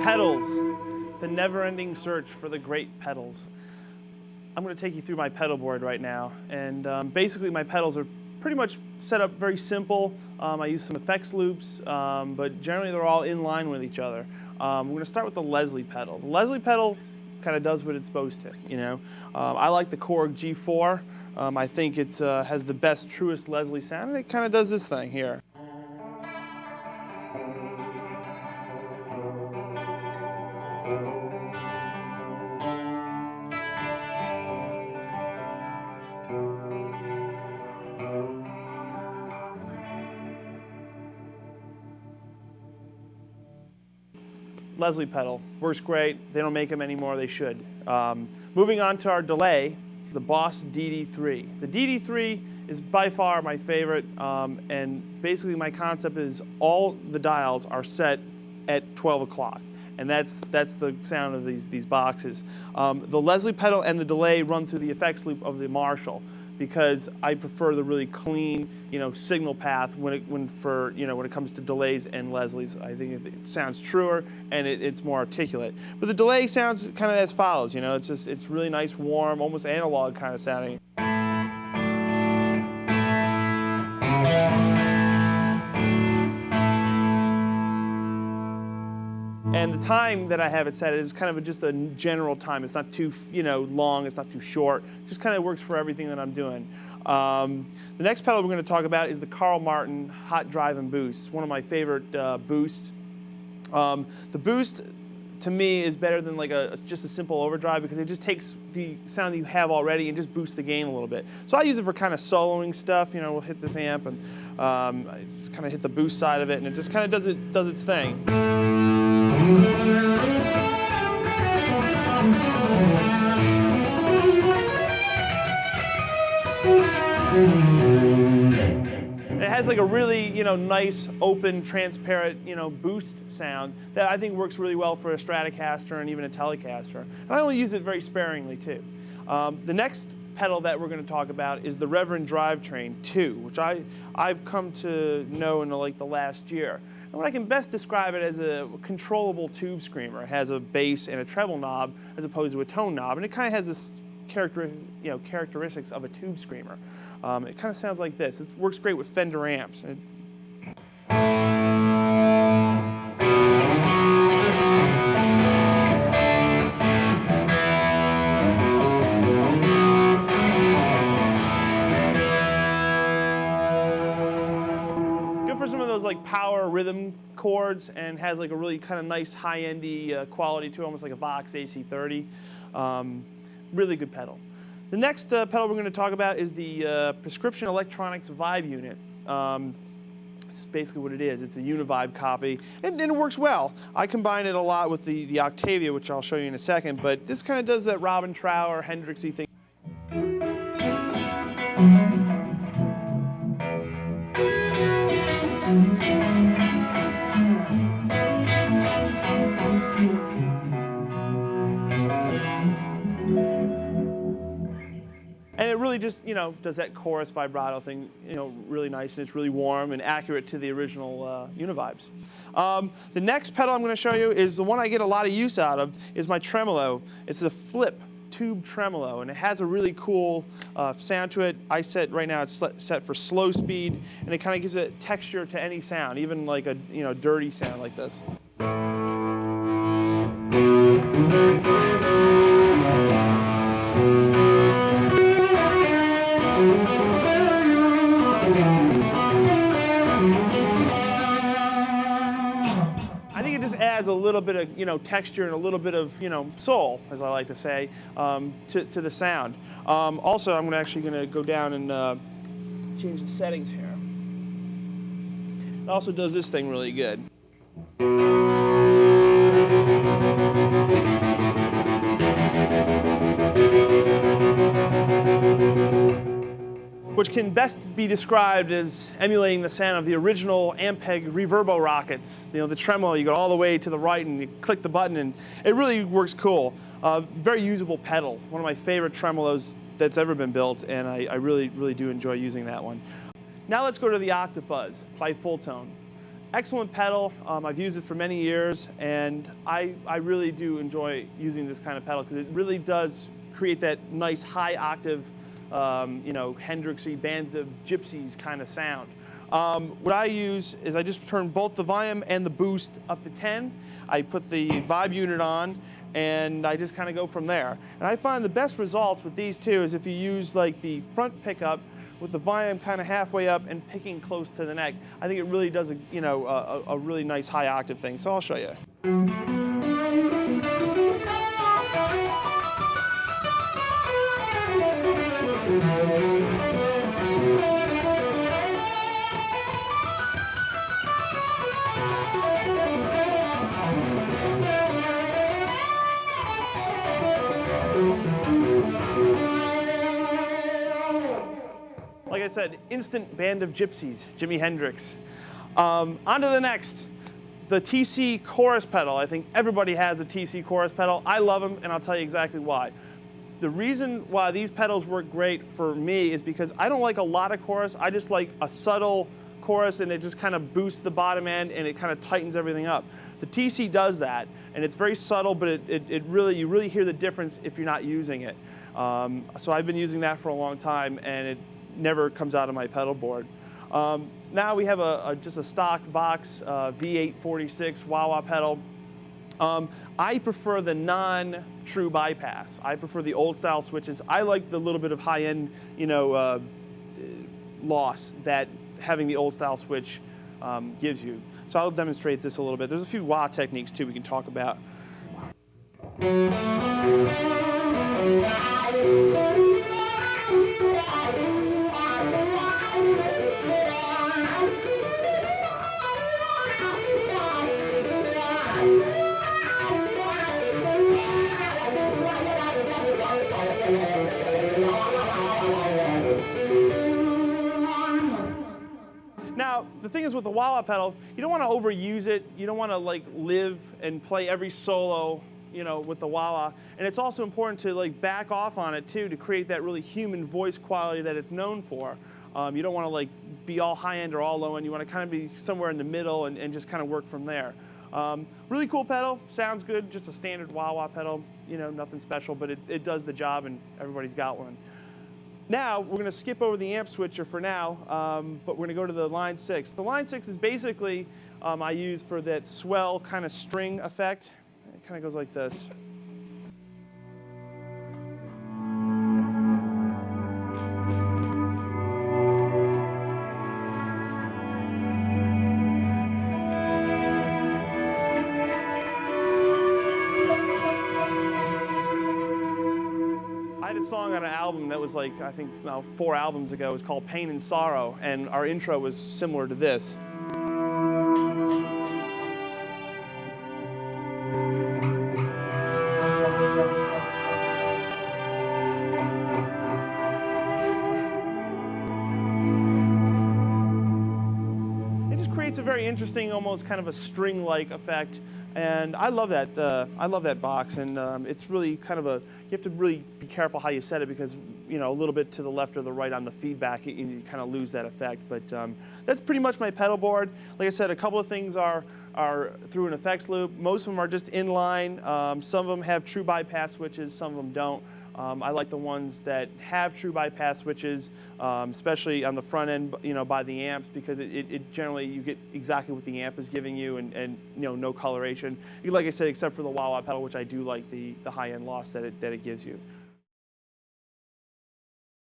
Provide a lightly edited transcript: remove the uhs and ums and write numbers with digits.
Pedals, the never-ending search for the great pedals. I'm going to take you through my pedal board right now, and basically my pedals are pretty much set up very simple. I use some effects loops, but generally they're all in line with each other. We're going to start with the Leslie pedal. The Leslie pedal kind of does what it's supposed to, you know. I like the Korg G4. I think it has the best, truest Leslie sound, and it kind of does this thing here. Leslie pedal, works great. They don't make them anymore, they should. Moving on to our delay, the Boss DD3. The DD3 is by far my favorite, and basically my concept is all the dials are set at 12 o'clock. And that's the sound of these boxes. The Leslie pedal and the delay run through the effects loop of the Marshall, because I prefer the really clean, signal path when it comes to delays and Leslie's. I think it sounds truer and it's more articulate. But the delay sounds kind of as follows. It's really nice, warm, almost analog kind of sounding. And the time that I have it set is kind of just a general time. It's not too long, it's not too short. It just kind of works for everything that I'm doing. The next pedal we're going to talk about is the Carl Martin Hot Drive and Boost. One of my favorite boosts. The boost to me is better than just a simple overdrive, because it just takes the sound that you have already and just boosts the gain a little bit. So I use it for kind of soloing stuff. We'll hit this amp and I just kind of hit the boost side of it, and it just kind of does its thing. It has a really nice, open, transparent boost sound that I think works really well for a Stratocaster and even a Telecaster. And I only use it very sparingly too. The next pedal that we're going to talk about is the Reverend Drivetrain 2, which I've come to know in the last year. And what I can best describe it as a controllable tube screamer. It has a bass and a treble knob as opposed to a tone knob, and it kind of has this characteristics of a tube screamer. It kind of sounds like this. It works great with Fender amps. For some of those power rhythm chords, and has a really kind of nice high-endy quality to it, almost like a Vox AC30. Really good pedal. The next pedal we're going to talk about is the Prescription Electronics Vibe Unit. It's basically what it is. It's a Univibe copy, and it works well. I combine it a lot with the Octavia, which I'll show you in a second, but this kind of does that Robin Trower, Hendrixy thing. And it really just, does that chorus vibrato thing, really nice, and it's really warm and accurate to the original Univibes. The next pedal I'm going to show you is the one I get a lot of use out of, is my tremolo. It's a flip tube tremolo, and it has a really cool sound to it. Right now it's set for slow speed, and it kind of gives a texture to any sound, even like a dirty sound like this. I think it just adds a little bit of texture and a little bit of soul, as I like to say, to the sound. Also, I'm actually going to go down and change the settings here. It also does this thing really good. Which can best be described as emulating the sound of the original Ampeg Reverbo rockets. The tremolo, you go all the way to the right and you click the button, and it really works cool. Very usable pedal. One of my favorite tremolos that's ever been built, and I really do enjoy using that one. Now let's go to the Octafuzz by Fulltone. Excellent pedal. I've used it for many years, and I really do enjoy using this kind of pedal because it really does create that nice high octave, you know, Hendrixy, Band of Gypsies kind of sound. What I use is I just turn both the volume and the boost up to 10. I put the vibe unit on, and I just kind of go from there. And I find the best results with these two is if you use like the front pickup with the volume kind of halfway up and picking close to the neck. I think it really does a really nice high octave thing. So I'll show you. Like I said, instant Band of Gypsies, Jimi Hendrix. On to the next, the TC chorus pedal. I think everybody has a TC chorus pedal. I love them, and I'll tell you exactly why. The reason why these pedals work great for me is because I don't like a lot of chorus. I just like a subtle chorus, and it just kind of boosts the bottom end, and it kind of tightens everything up. The TC does that, and it's very subtle, but you really hear the difference if you're not using it. So I've been using that for a long time, and it never comes out of my pedal board. Now we have just a stock Vox V846 wah-wah pedal. I prefer the non-true bypass. I prefer the old style switches. I like the little bit of high-end, you know, loss that having the old style switch gives you. So I'll demonstrate this a little bit. There's a few wah techniques too we can talk about. Now, the thing is with the wah-wah pedal, you don't want to overuse it. You don't want to like live and play every solo, you know, with the wah-wah. And it's also important to like back off on it too to create that really human voice quality that it's known for. You don't want to like be all high end or all low end. You want to kind of be somewhere in the middle and just kind of work from there. Really cool pedal, sounds good, just a standard wah-wah pedal, you know, nothing special, but it does the job and everybody's got one. Now, we're going to skip over the amp switcher for now, but we're going to go to the line 6. The line 6 is basically, I use for that swell kind of string effect. It kind of goes like this. I had a song on an album that was like, I think, 4 albums ago. It was called Pain and Sorrow, and our intro was similar to this. It just creates a very interesting, almost kind of a string-like effect. And I love that box, and it's really kind of you have to really be careful how you set it because, you know, a little bit to the left or the right on the feedback, you kind of lose that effect. But that's pretty much my pedal board. Like I said, a couple of things are through an effects loop. Most of them are just inline. Some of them have true bypass switches, some of them don't. I like the ones that have true bypass switches, especially on the front end, you know, by the amps, because it generally you get exactly what the amp is giving you, and you know, no coloration. Like I said, except for the wah-wah pedal, which I do like the high-end loss that it gives you.